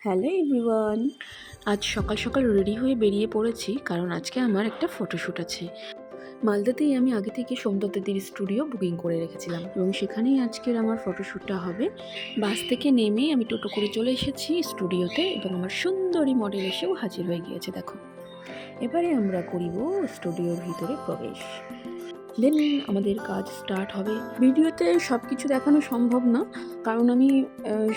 Hello everyone, আজ সকাল সকাল রেডি হয়ে বেরিয়ে পড়েছি কারণ আজকে আমার একটা ফটোশ্যুট আছে। মালদাতেই আমি আগে থেকে সোমদত্তদের স্টুডিও বুকিং করে রেখেছিলাম এবং সেখানেই আজকের আমার ফটোশ্যুটটা হবে। বাস থেকে নেমে আমি টোটো করে চলে এসেছি স্টুডিওতে এবং আমার সুন্দরী মডেল এসেও হাজির হয়ে গিয়েছে। দেখো, এবারে আমরা করিব স্টুডিওর ভিতরে প্রবেশ, দেন আমাদের কাজ স্টার্ট হবে। ভিডিওতে সব কিছু দেখানো সম্ভব না কারণ আমি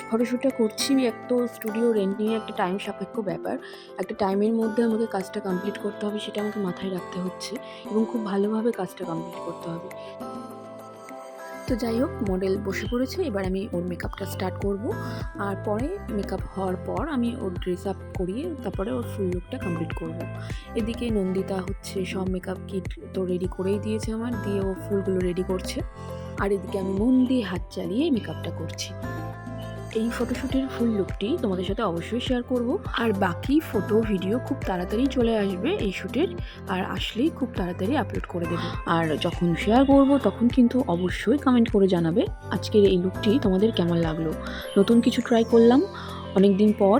ফটোশ্যুটটা করছি, এক তো স্টুডিও রেন্ট নিয়ে একটা টাইম সাপেক্ষ ব্যাপার। একটা টাইমের মধ্যে আমাকে কাজটা কমপ্লিট করতে হবে, সেটা আমাকে মাথায় রাখতে হচ্ছে এবং খুব ভালোভাবে কাজটা কমপ্লিট করতে হবে। তো যাই হোক, মডেল বসে পড়েছে, এবার আমি ওর মেকআপটা স্টার্ট করব। আর পরে মেকআপ হওয়ার পর আমি ওর ড্রেস আপ করিয়ে তারপরে ওর ফুল লুকটা কমপ্লিট করব। এদিকে নন্দিতা হচ্ছে সব মেকআপ কিট তো রেডি করেই দিয়েছে আমার, দিয়ে ও ফুলগুলো রেডি করছে। আর এদিকে আমি মন দিয়ে হাত চালিয়ে মেকআপটা করছি। এই ফটোশ্যুটের ফুল লুকটি তোমাদের সাথে অবশ্যই শেয়ার করব। আর বাকি ফটো ভিডিও খুব তাড়াতাড়ি চলে আসবে এই শ্যুটের, আর আসলেই খুব তাড়াতাড়ি আপলোড করে দেবো। আর যখন শেয়ার করব তখন কিন্তু অবশ্যই কমেন্ট করে জানাবে আজকের এই লুকটি তোমাদের কেমন লাগলো। নতুন কিছু ট্রাই করলাম অনেক দিন পর।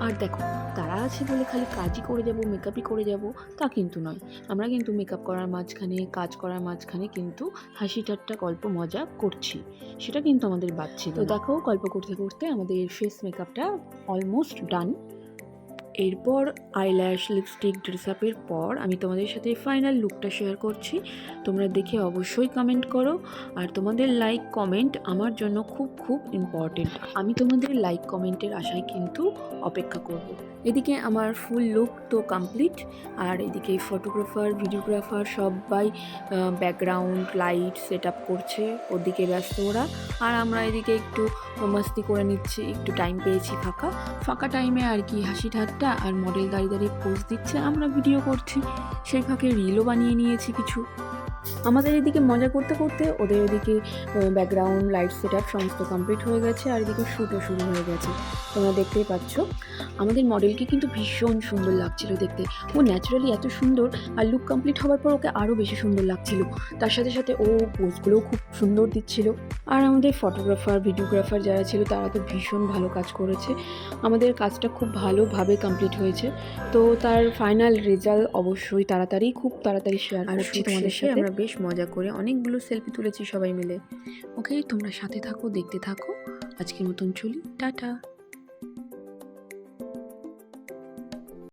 আর দেখো, তারা আছে বলে খালি কাজই করে যাব, মেকআপই করে যাব তা কিন্তু নয়। আমরা কিন্তু মেকআপ করার মাঝখানে, কাজ করার মাঝখানে কিন্তু হাসি ঠাট্টা গল্প মজা করছি, সেটা কিন্তু আমাদের বাদ ছিল। তো দেখো, গল্প করতে করতে আমাদের ফেস মেকআপটা অলমোস্ট ডান। এরপর আইল্যাশ, লিপস্টিক, ড্রেস আপের পর আমি তোমাদের সাথে ফাইনাল লুকটা শেয়ার করছি। তোমরা দেখে অবশ্যই কমেন্ট করো, আর তোমাদের লাইক কমেন্ট আমার জন্য খুব খুব ইম্পর্টেন্ট। আমি তোমাদের লাইক কমেন্টের আশায় কিন্তু অপেক্ষা করব। এদিকে আমার ফুল লুক তো কমপ্লিট, আর এদিকে ফটোগ্রাফার, ভিডিওগ্রাফার সবাই ব্যাকগ্রাউন্ড লাইট সেট আপ করছে, ওদিকে ব্যস্ত ওরা। আর আমরা এদিকে একটু মাস্তি করে নিচ্ছি, একটু টাইম পেয়েছি ফাঁকা ফাঁকা টাইমে আর কি, হাসি ঠাট্টা। আর মডেল দাঁড়িয়ে দাঁড়িয়ে পোজ দিচ্ছে, আমরা ভিডিও করছি, সেই ফাঁকে রিলও বানিয়ে নিয়েছি কিছু। আমাদের এদিকে মজা করতে করতে ওদের এদিকে ব্যাকগ্রাউন্ড লাইট সেট আপ সমস্ত কমপ্লিট হয়ে গেছে, আর এদিকে শ্যুটও শুরু হয়ে গেছে। তোমরা দেখতেই পাচ্ছ আমাদের মডেলকে কিন্তু ভীষণ সুন্দর লাগছিল দেখতে। ও ন্যাচারালি এত সুন্দর, আর লুক কমপ্লিট হওয়ার পর ওকে আরও বেশি সুন্দর লাগছিল। তার সাথে সাথে ও পোজগুলোও খুব সুন্দর দিচ্ছিল। আর আমাদের ফটোগ্রাফার, ভিডিওগ্রাফার যারা ছিল তারা তো ভীষণ ভালো কাজ করেছে। আমাদের কাজটা খুব ভালোভাবে কমপ্লিট হয়েছে। তো তার ফাইনাল রেজাল্ট অবশ্যই তাড়াতাড়ি, খুব তাড়াতাড়ি শেয়ার করছি তোমাদের সাথে। আমরা বেশ মজা করে অনেকগুলো সেলফি তুলেছি সবাই মিলে। ওকে, তোমরা সাথে থাকো, দেখতে থাকো। আজকের মতন চলি, টাটা।